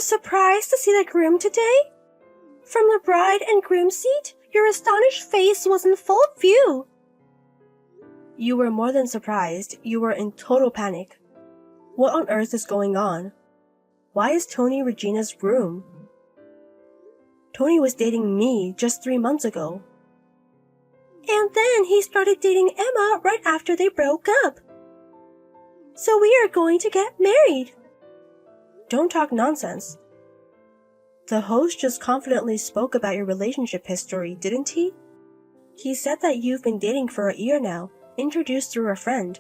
surprised to see the groom today? From the bride and groom seat, your astonished face was in full view. You were more than surprised, you were in total panic. What on earth is going on? Why is Tony Regina's groom? Tony was dating me just 3 months ago. And then he started dating Emma right after they broke up. So we are going to get married. Don't talk nonsense. The host just confidently spoke about your relationship history, didn't he? He said that you've been dating for a year now, introduced through a friend.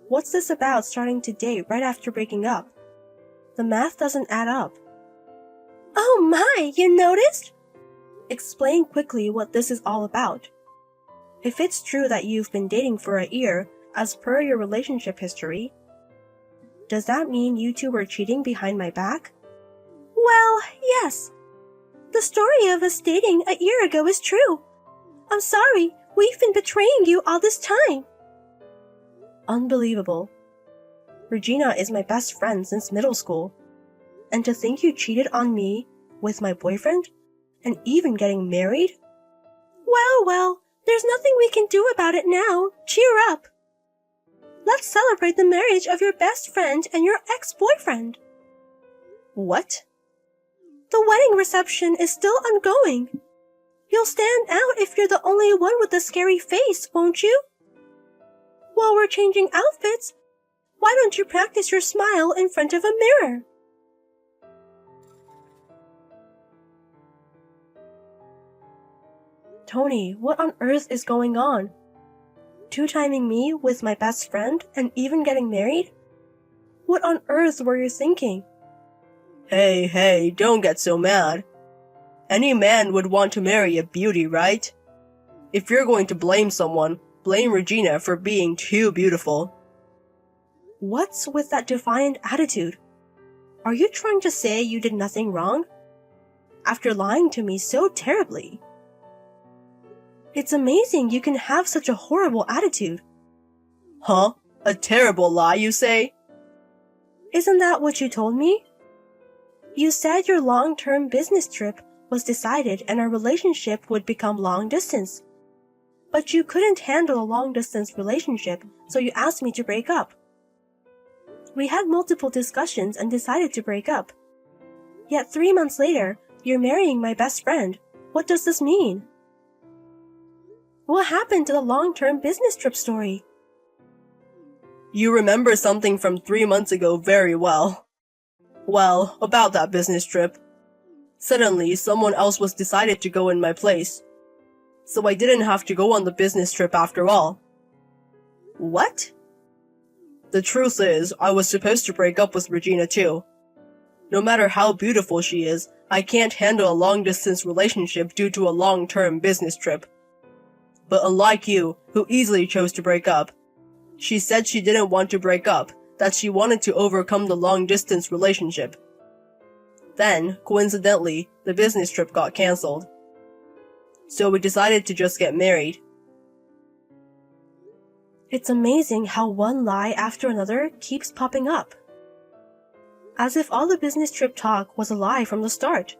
What's this about starting to date right after breaking up? The math doesn't add up. Oh my, you noticed? Explain quickly what this is all about. If it's true that you've been dating for a year, as per your relationship history, does that mean you two were cheating behind my back? Well, yes. The story of us dating a year ago is true. I'm sorry, we've been betraying you all this time. Unbelievable. Regina is my best friend since middle school. And to think you cheated on me with my boyfriend? And even getting married? Well, there's nothing we can do about it now. Cheer up. Let's celebrate the marriage of your best friend and your ex-boyfriend. What? The wedding reception is still ongoing. You'll stand out if you're the only one with a scary face, won't you? While we're changing outfits, why don't you practice your smile in front of a mirror? Tony, what on earth is going on? Two-timing me with my best friend and even getting married? What on earth were you thinking? Hey, don't get so mad. Any man would want to marry a beauty, right? If you're going to blame someone, blame Regina for being too beautiful. What's with that defiant attitude? Are you trying to say you did nothing wrong? After lying to me so terribly. It's amazing you can have such a horrible attitude. Huh? A terrible lie, you say? Isn't that what you told me? You said your long-term business trip was decided and our relationship would become long-distance. But you couldn't handle a long-distance relationship, so you asked me to break up. We had multiple discussions and decided to break up. Yet 3 months later, you're marrying my best friend. What does this mean? What happened to the long-term business trip story? You remember something from 3 months ago very well. Well, about that business trip. Suddenly, someone else was decided to go in my place. So I didn't have to go on the business trip after all. What? The truth is, I was supposed to break up with Regina too. No matter how beautiful she is, I can't handle a long-distance relationship due to a long-term business trip. But unlike you, who easily chose to break up, she said she didn't want to break up, that she wanted to overcome the long-distance relationship. Then, coincidentally, the business trip got cancelled. So we decided to just get married. It's amazing how one lie after another keeps popping up. As if all the business trip talk was a lie from the start.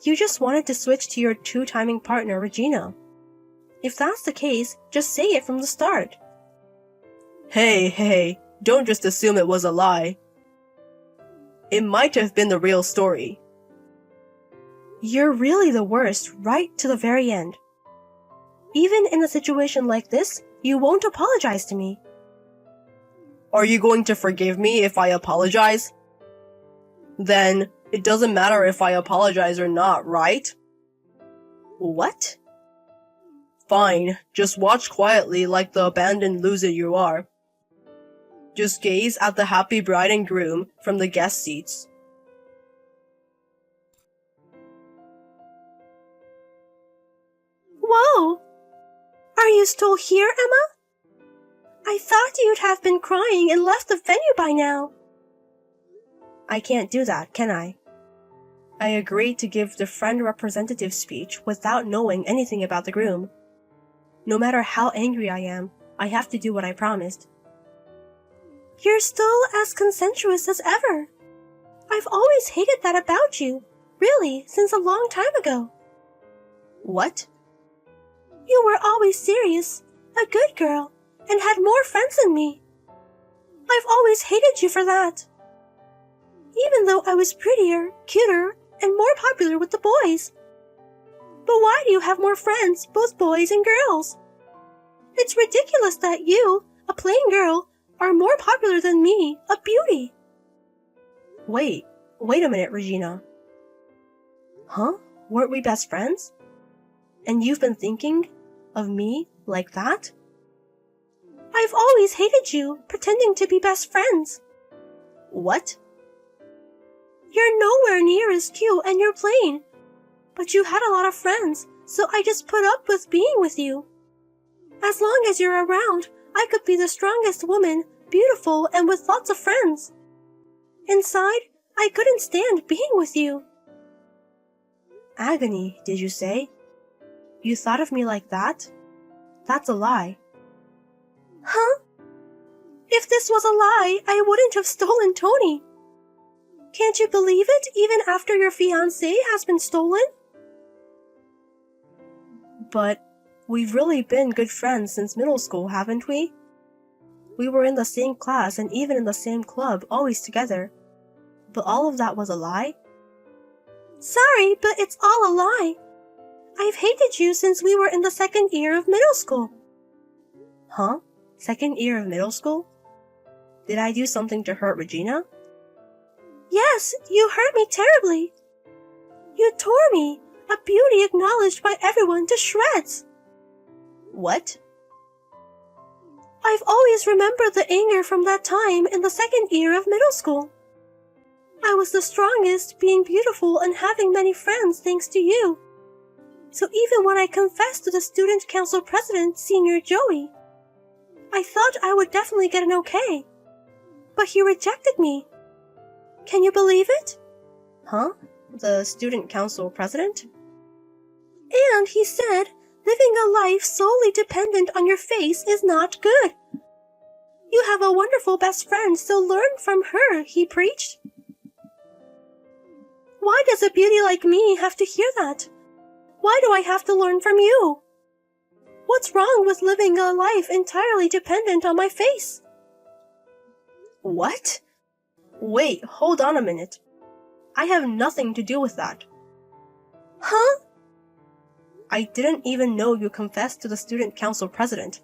You just wanted to switch to your two-timing partner, Regina. If that's the case, just say it from the start. Hey, don't just assume it was a lie. It might have been the real story. You're really the worst, right to the very end. Even in a situation like this, you won't apologize to me. Are you going to forgive me if I apologize? Then, it doesn't matter if I apologize or not, right? What? Fine, just watch quietly like the abandoned loser you are. Just gaze at the happy bride and groom from the guest seats. Whoa! Are you still here, Emma? I thought you'd have been crying and left the venue by now. I can't do that, can I? I agreed to give the friend representative speech without knowing anything about the groom. No matter how angry I am, I have to do what I promised. You're still as consensuous as ever. I've always hated that about you. Really, since a long time ago. What? You were always serious, a good girl, and had more friends than me. I've always hated you for that. Even though I was prettier, cuter, and more popular with the boys. But why do you have more friends, both boys and girls? It's ridiculous that you, a plain girl, are more popular than me, a beauty. Wait a minute, Regina. Huh? Weren't we best friends? And you've been thinking of me like that? I've always hated you, pretending to be best friends. What? You're nowhere near as cute and you're plain. But you had a lot of friends, so I just put up with being with you. As long as you're around, I could be the strongest woman, beautiful and with lots of friends. Inside, I couldn't stand being with you. Agony, did you say? You thought of me like that? That's a lie. Huh? If this was a lie, I wouldn't have stolen Tony. Can't you believe it, even after your fiancé has been stolen? But we've really been good friends since middle school, haven't we? We were in the same class and even in the same club, always together. But all of that was a lie? Sorry, but it's all a lie. I've hated you since we were in the second year of middle school. Huh? Second year of middle school? Did I do something to hurt Regina? Yes, you hurt me terribly. You tore me, a beauty acknowledged by everyone, to shreds. What? I've always remembered the anger from that time in the second year of middle school. I was the strongest, being beautiful and having many friends thanks to you. So even when I confessed to the student council president, Senior Joey, I thought I would definitely get an okay. But he rejected me. Can you believe it? Huh? The student council president? And he said, living a life solely dependent on your face is not good. You have a wonderful best friend, so learn from her, he preached. Why does a beauty like me have to hear that? Why do I have to learn from you? What's wrong with living a life entirely dependent on my face? What? Wait, hold on a minute. I have nothing to do with that. Huh? I didn't even know you confessed to the student council president.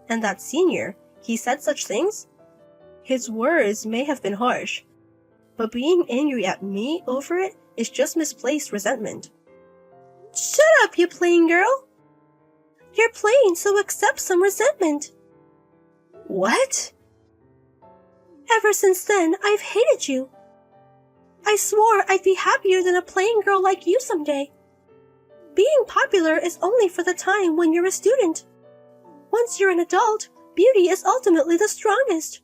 And that senior, he said such things? His words may have been harsh, but being angry at me over it is just misplaced resentment. Shut up, you plain girl! You're plain, so accept some resentment. What? Ever since then, I've hated you. I swore I'd be happier than a plain girl like you someday. Being popular is only for the time when you're a student. Once you're an adult, beauty is ultimately the strongest.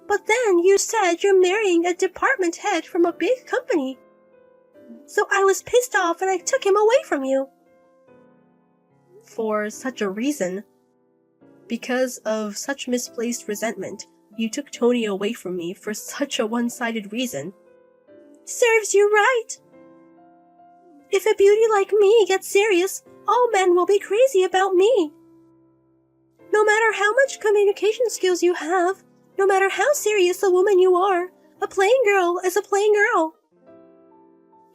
But then you said you're marrying a department head from a big company. So I was pissed off and I took him away from you. For such a reason? Because of such misplaced resentment, you took Tony away from me for such a one-sided reason. Serves you right. If a beauty like me gets serious, all men will be crazy about me. No matter how much communication skills you have, no matter how serious a woman you are, a plain girl is a plain girl.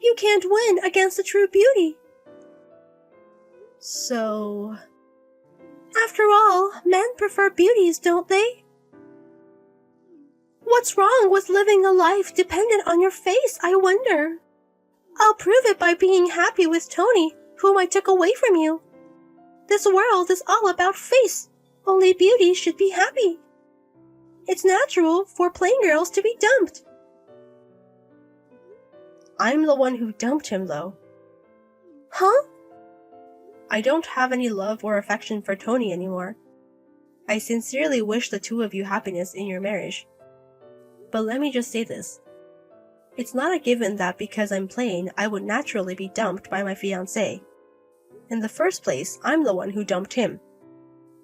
You can't win against a true beauty. So... After all, men prefer beauties, don't they? What's wrong with living a life dependent on your face, I wonder? I'll prove it by being happy with Tony, whom I took away from you. This world is all about face. Only beauty should be happy. It's natural for plain girls to be dumped. I'm the one who dumped him, though. Huh? I don't have any love or affection for Tony anymore. I sincerely wish the two of you happiness in your marriage. But let me just say this. It's not a given that because I'm plain, I would naturally be dumped by my fiancé. In the first place, I'm the one who dumped him.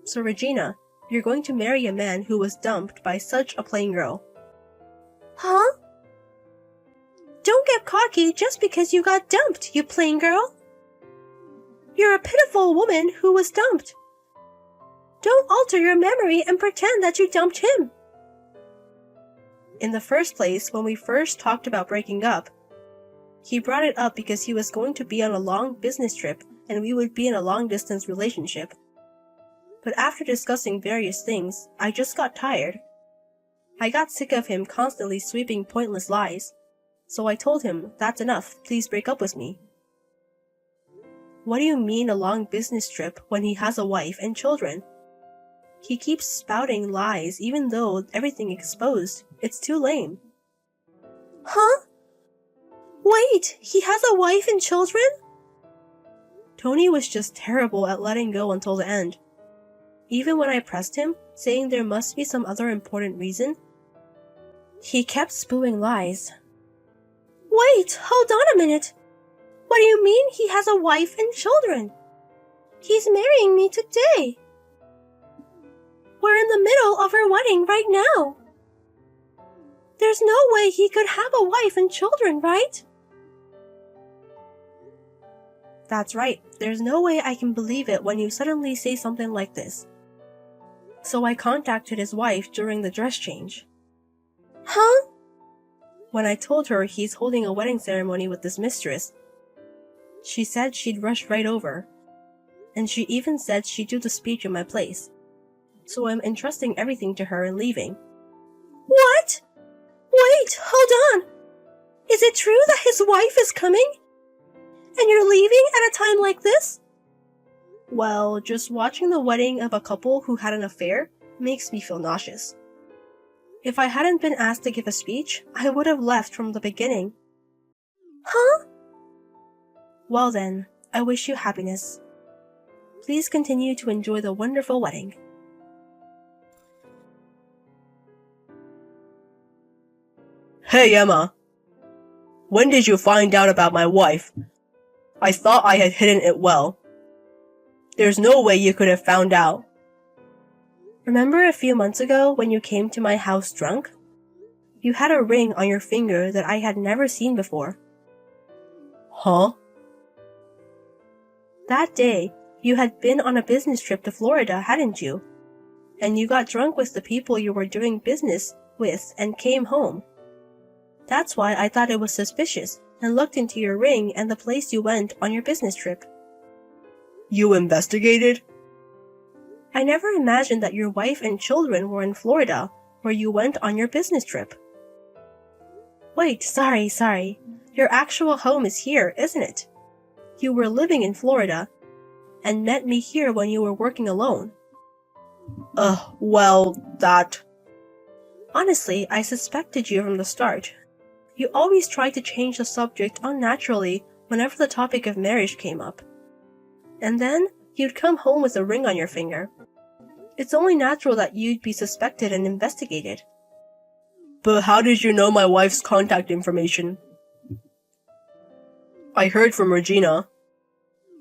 So Regina, you're going to marry a man who was dumped by such a plain girl. Huh? Don't get cocky just because you got dumped, you plain girl. You're a pitiful woman who was dumped. Don't alter your memory and pretend that you dumped him. In the first place, when we first talked about breaking up, he brought it up because he was going to be on a long business trip and we would be in a long-distance relationship. But after discussing various things, I just got tired. I got sick of him constantly sweeping pointless lies. So I told him, that's enough, please break up with me. What do you mean a long business trip when he has a wife and children? He keeps spouting lies even though everything exposed. It's too lame. Huh? Wait, he has a wife and children? Tony was just terrible at letting go until the end. Even when I pressed him, saying there must be some other important reason, he kept spewing lies. Wait, hold on a minute. What do you mean he has a wife and children? He's marrying me today. We're in the middle of our wedding right now. There's no way he could have a wife and children, right? That's right, there's no way I can believe it when you suddenly say something like this. So I contacted his wife during the dress change. Huh? When I told her he's holding a wedding ceremony with this mistress, she said she'd rush right over. And she even said she'd do the speech in my place. So I'm entrusting everything to her and leaving. What? Wait, hold on. Is it true that his wife is coming? And you're leaving at a time like this? Well, just watching the wedding of a couple who had an affair makes me feel nauseous. If I hadn't been asked to give a speech, I would have left from the beginning. Huh? Well then, I wish you happiness. Please continue to enjoy the wonderful wedding. Hey Emma, when did you find out about my wife? I thought I had hidden it well. There's no way you could have found out. Remember a few months ago when you came to my house drunk? You had a ring on your finger that I had never seen before. Huh? That day, you had been on a business trip to Florida, hadn't you? And you got drunk with the people you were doing business with and came home. That's why I thought it was suspicious and looked into your ring and the place you went on your business trip. You investigated? I never imagined that your wife and children were in Florida, where you went on your business trip. Wait, sorry. Your actual home is here, isn't it? You were living in Florida, and met me here when you were working alone. Well, that... Honestly, I suspected you from the start. You always tried to change the subject unnaturally whenever the topic of marriage came up. And then, you'd come home with a ring on your finger. It's only natural that you'd be suspected and investigated. But how did you know my wife's contact information? I heard from Regina.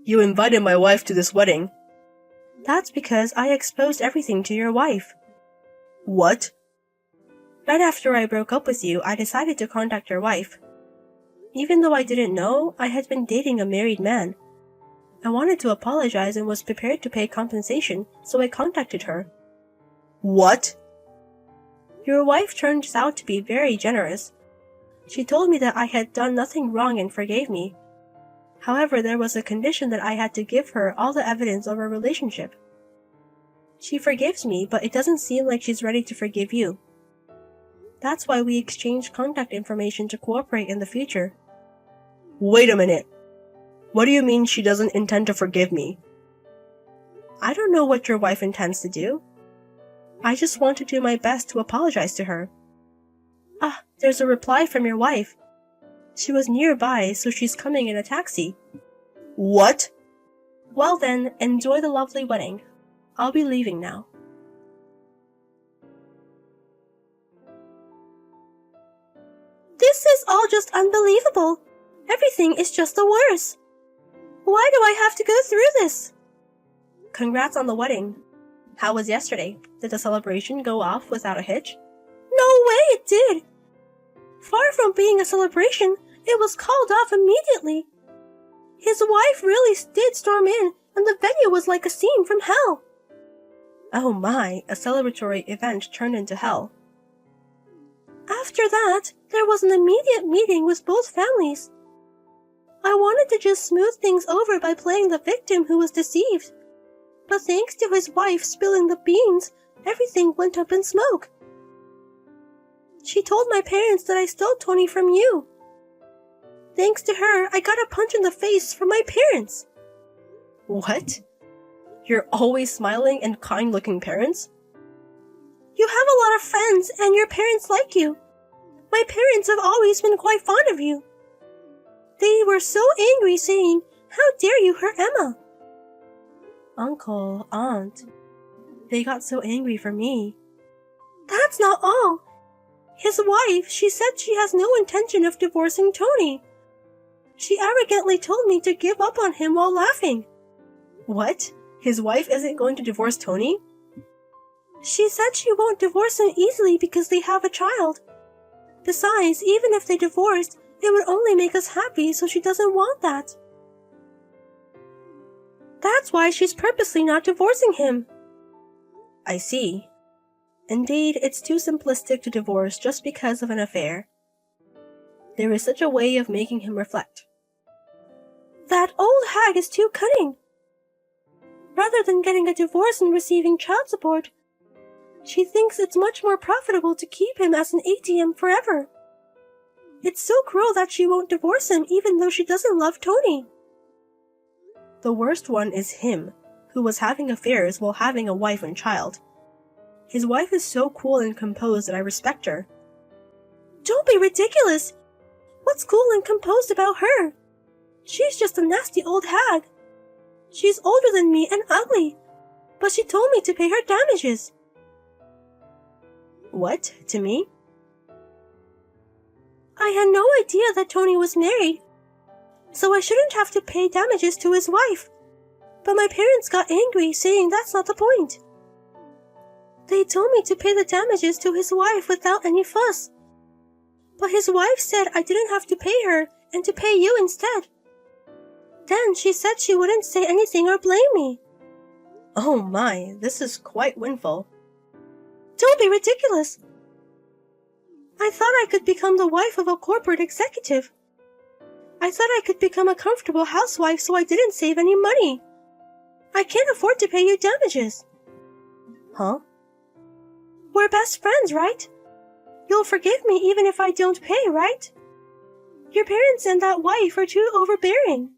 You invited my wife to this wedding. That's because I exposed everything to your wife. What? Right after I broke up with you, I decided to contact your wife. Even though I didn't know, I had been dating a married man. I wanted to apologize and was prepared to pay compensation, so I contacted her. What? Your wife turns out to be very generous. She told me that I had done nothing wrong and forgave me. However, there was a condition that I had to give her all the evidence of our relationship. She forgives me, but it doesn't seem like she's ready to forgive you. That's why we exchanged contact information to cooperate in the future. Wait a minute. What do you mean she doesn't intend to forgive me? I don't know what your wife intends to do. I just want to do my best to apologize to her. Ah, there's a reply from your wife. She was nearby, so she's coming in a taxi. What? Well then, enjoy the lovely wedding. I'll be leaving now. This is all just unbelievable. Everything is just the worst. Why do I have to go through this? Congrats on the wedding. How was yesterday? Did the celebration go off without a hitch? No way it did. Far from being a celebration, it was called off immediately. His wife really did storm in, and the venue was like a scene from hell. Oh my, a celebratory event turned into hell. After that, there was an immediate meeting with both families. I wanted to just smooth things over by playing the victim who was deceived. But thanks to his wife spilling the beans, everything went up in smoke. She told my parents that I stole Tony from you. Thanks to her, I got a punch in the face from my parents. What? Your always smiling and kind-looking parents? You have a lot of friends, and your parents like you. My parents have always been quite fond of you. They were so angry, saying, "How dare you hurt Emma?" Uncle, Aunt, they got so angry for me. That's not all. His wife, she said she has no intention of divorcing Tony. She arrogantly told me to give up on him while laughing. What? His wife isn't going to divorce Tony? She said she won't divorce him easily because they have a child. Besides, even if they divorced, it would only make us happy, so she doesn't want that. That's why she's purposely not divorcing him. I see. Indeed, it's too simplistic to divorce just because of an affair. There is such a way of making him reflect. That old hag is too cunning. Rather than getting a divorce and receiving child support, she thinks it's much more profitable to keep him as an ATM forever. It's so cruel that she won't divorce him even though she doesn't love Tony. The worst one is him, who was having affairs while having a wife and child. His wife is so cool and composed that I respect her. Don't be ridiculous. What's cool and composed about her? She's just a nasty old hag. She's older than me and ugly, but she told me to pay her damages. What? To me? I had no idea that Tony was married, so I shouldn't have to pay damages to his wife. But my parents got angry, saying that's not the point. They told me to pay the damages to his wife without any fuss. But his wife said I didn't have to pay her and to pay you instead. Then she said she wouldn't say anything or blame me. Oh my, this is quite windful. Don't be ridiculous. I thought I could become the wife of a corporate executive. I thought I could become a comfortable housewife so I didn't save any money. I can't afford to pay you damages. Huh? We're best friends, right? You'll forgive me even if I don't pay, right? Your parents and that wife are too overbearing.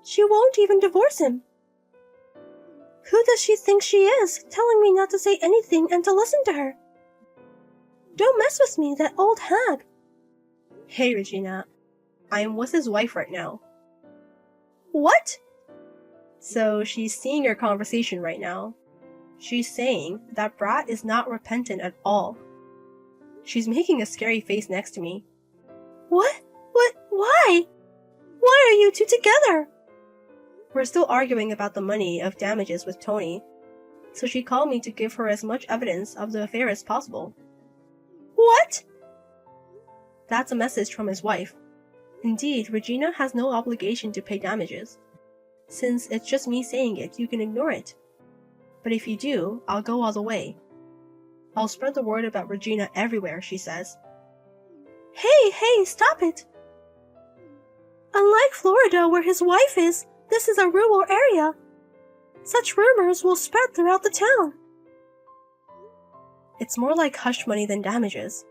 She won't even divorce him. Who does she think she is, telling me not to say anything and to listen to her? Don't mess with me, that old hag. Hey, Regina. I am with his wife right now. What? So she's seeing your conversation right now. She's saying that Brat is not repentant at all. She's making a scary face next to me. What? Why? Why are you two together? We're still arguing about the money of damages with Tony, so she called me to give her as much evidence of the affair as possible. What? That's a message from his wife. Indeed, Regina has no obligation to pay damages. Since it's just me saying it, you can ignore it. But if you do, I'll go all the way. I'll spread the word about Regina everywhere, she says. Hey, stop it! Unlike Florida, where his wife is, this is a rural area. Such rumors will spread throughout the town. It's more like hush money than damages.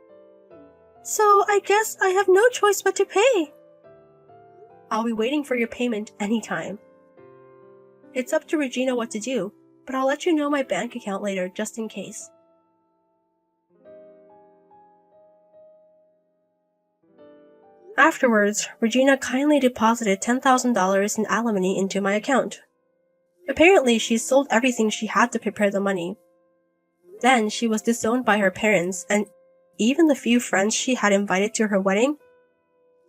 So I guess I have no choice but to pay. I'll be waiting for your payment anytime. It's up to Regina what to do, but I'll let you know my bank account later just in case. Afterwards, Regina kindly deposited $10,000 in alimony into my account. Apparently, she sold everything she had to prepare the money. Then she was disowned by her parents, and even the few friends she had invited to her wedding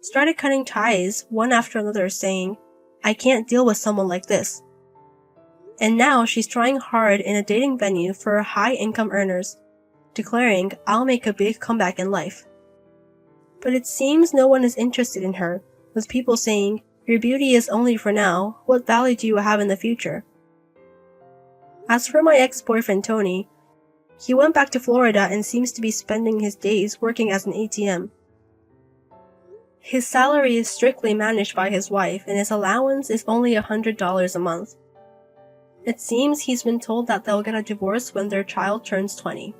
started cutting ties one after another, saying, "I can't deal with someone like this." And now she's trying hard in a dating venue for high-income earners, declaring, "I'll make a big comeback in life." But it seems no one is interested in her, with people saying, "Your beauty is only for now, what value do you have in the future?" As for my ex-boyfriend Tony, he went back to Florida and seems to be spending his days working as an ATM. His salary is strictly managed by his wife, and his allowance is only $100 a month. It seems he's been told that they'll get a divorce when their child turns 20.